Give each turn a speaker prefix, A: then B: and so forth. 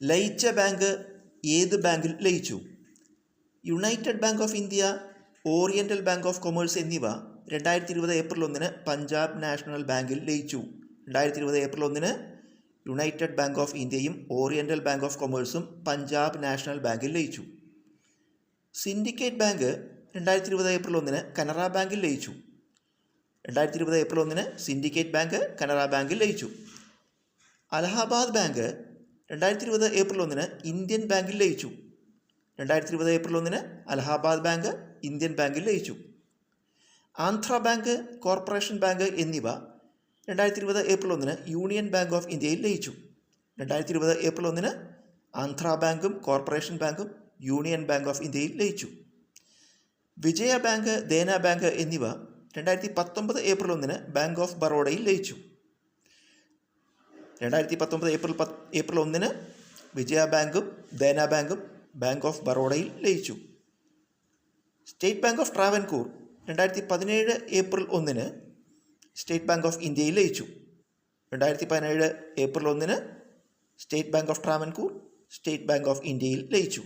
A: ലയിച്ച bank ഏത് ബാങ്കിൽ ലയിച്ചു? United Bank of India, Oriental Bank of commerce എന്നിവ 2020 ഏപ്രിൽ 1 പഞ്ചാബ് നാഷണൽ ബാങ്കിൽ ലയിച്ചു. 2020 ഏപ്രിൽ 1 യുണൈറ്റഡ് ബാങ്ക് ഓഫ് ഇന്ത്യയും ഓറിയൻ്റൽ ബാങ്ക് ഓഫ് കൊമേഴ്സും പഞ്ചാബ് നാഷണൽ ബാങ്കിൽ ലയിച്ചു. സിൻഡിക്കേറ്റ് ബാങ്ക് 2020 ഏപ്രിൽ 1 കനറ ബാങ്കിൽ ലയിച്ചു. 2020 ഏപ്രിൽ 1 സിൻഡിക്കേറ്റ് ബാങ്ക് കനറ ബാങ്കിൽ ലയിച്ചു. അലഹാബാദ് ബാങ്ക് 2020 ഏപ്രിൽ 1 ഇന്ത്യൻ ബാങ്കിൽ ലയിച്ചു. 2020 ഏപ്രിൽ 1 അലഹാബാദ് ബാങ്ക് ഇന്ത്യൻ ബാങ്കിൽ ലയിച്ചു. ആന്ധ്ര ബാങ്ക്, കോർപ്പറേഷൻ ബാങ്ക് എന്നിവ 2020 ഏപ്രിൽ 1 യൂണിയൻ ബാങ്ക് ഓഫ് ഇന്ത്യയിൽ ലയിച്ചു. 2020 ഏപ്രിൽ 1 ആന്ധ്ര ബാങ്കും കോർപ്പറേഷൻ ബാങ്കും യൂണിയൻ ബാങ്ക് ഓഫ് ഇന്ത്യയിൽ ലയിച്ചു. വിജയ ബാങ്ക്, ദേന ബാങ്ക് എന്നിവ 2019 ഏപ്രിൽ 1 ബാങ്ക് ഓഫ് ബറോഡയിൽ ലയിച്ചു. 2019 ഏപ്രിൽ 1 വിജയ ബാങ്കും ദേന ബാങ്കും ബാങ്ക് ഓഫ് ബറോഡയിൽ ലയിച്ചു. State bank of Travancore 2017 April 1 state bank of ഇന്ത്യയിൽ ലയിച്ചു. 2017 April 1 state bank of Travancore state bank of ഇന്ത്യയിൽ ലയിച്ചു.